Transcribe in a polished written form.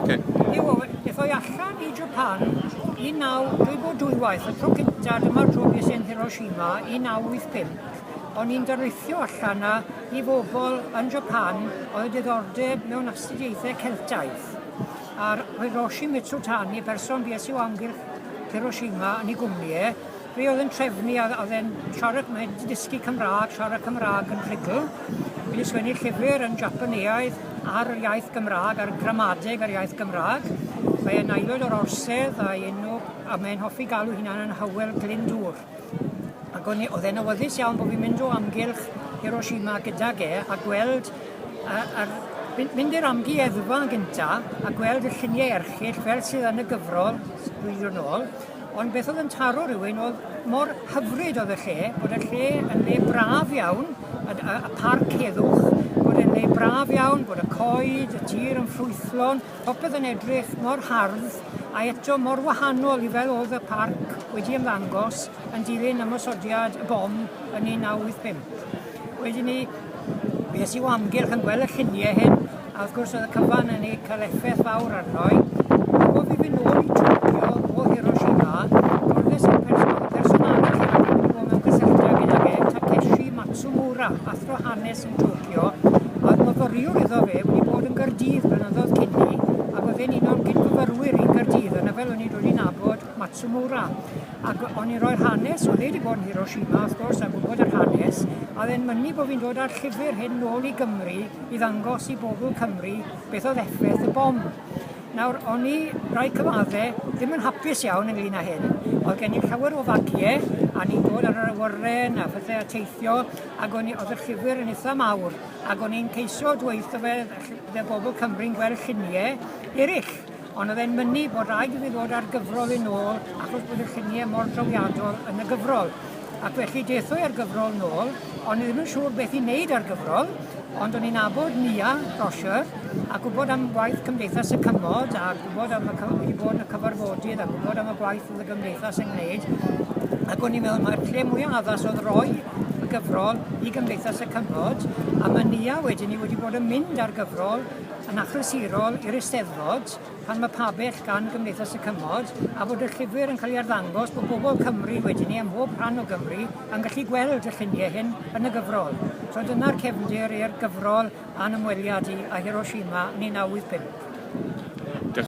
Okay. Beth o'i allan i Japan, dwi bod dwywaith, y tro cynta, dyma'r tro beth sy'n Hiroshima, 1985. O'n i'n darlithio allan i bobl yn Japan oedd diddordeb mewn astudiaethau Celtaidd. A'r Hiroshi Mitsutani, person beth sy'n amgylch Hiroshima yn ei gwmni, fe oedd yn trefnu a oedd e'n siarad, mae'n dysgu Cymraeg, siarad Cymraeg yn rhugl. Wedi sgwennu llyfr yn Japaneaidd ar iaith Gymraeg, ar gramadeg ar iaith Gymraeg. Mae'n aelod o'r orsedd a'i enw, a mae'n hoffi galw hunan yn Hywel Glyndŵr. Ac oedd e'n awyddus iawn bod fi'n mynd o amgylch Hiroshima gydag a gweld, mynd i'r amgueddfa yn gyntaf a gweld y lluniau erchyll fel sydd yn y gyfrol blwyddyn ôl. Ond beth oedd yn taro rhywun oedd mor hyfryd oedd y lle, bod y lle yn le braf iawn, y parc heddwch, bod e'n le braf iawn, bod y coed, y tir yn ffrwythlon, popeth yn edrych mor hardd, a eto mor wahanol i fel oedd y parc wedi ymddangos yn dilyn ymosodiad y bom yn 1985. Wedyn ni, beth yw amgylch yn gweld y lluniau hyn, a wrth gwrs oedd y cyfan yn ei cael effaith fawr arno i. A bod fi fynd nôl i Tokyo o Hiroshima, gwrdes i'r person arall yna wedi bod mewn cysylltiad gydag Takeshi Matsumura, athro hanes yn Tokyo, a oedd myfyriwr iddo fe wedi bod yn Gaerdydd blynyddoedd cyn ni, ac oedd e'n un o'r gydfyfyrwyr i Gaerdydd, yna fel o'n i wedi nabod Matsumura. Ac o'n i roi'r hanes, oedd wedi bod yn Hiroshima, wrth gwrs, a gwybod yr hanes, a oedd e'n mynnu bod fi'n dod â'r llyfr hyn nôl i Gymru i ddangos i bobl Cymru beth oedd effaith y bom. Nawr, o'n i rai cyfaddau ddim yn hapus iawn ynglyn â hyn. Oedd gen i llawer o fagiau, a ni'n dod ar yr awyren a phethau a teithio, ac oedd y llyfr yn eitha mawr. Ac o'n i'n ceisio dweithio fe bobl Cymru'n gweld lluniau eraill. Ond oedd e'n mynnu bod rhaid i fi ddod ar gyfrol yn ôl, achos bod y lluniau mor drawiadol yn y gyfrol. Ac felly dethoi ar gyfrol nôl, ond ddim yn siŵr beth i wneud ar gyfrol, ond o'n i'n nabod Nia Rosier, a gwybod am waith Cymdeithas y Cymod, a gwybod am wedi bod yn y cyfarfodydd, a gwybod am y gwaith oedd y Gymdeithas yn gwneud. Ac o'n i'n meddwl, mae'r lle mwyaf addas oedd roi y gyfrol i Gymdeithas y Cymod, a mae Nia wedyn ni wedi bod yn mynd ar gyfrol yn achlysurol i'r Eisteddfod, pan mae pabell gan Gymdeithas y Cymod, a bod y llyfr yn cael ei arddangos bod bobl Cymru wedyn ni, am bob rhan o Gymru, yn gallu gweld y lluniau hyn yn y gyfrol. So dyna'r cefndir i'r gyfrol a'n ymweliad i a Hiroshima 1985.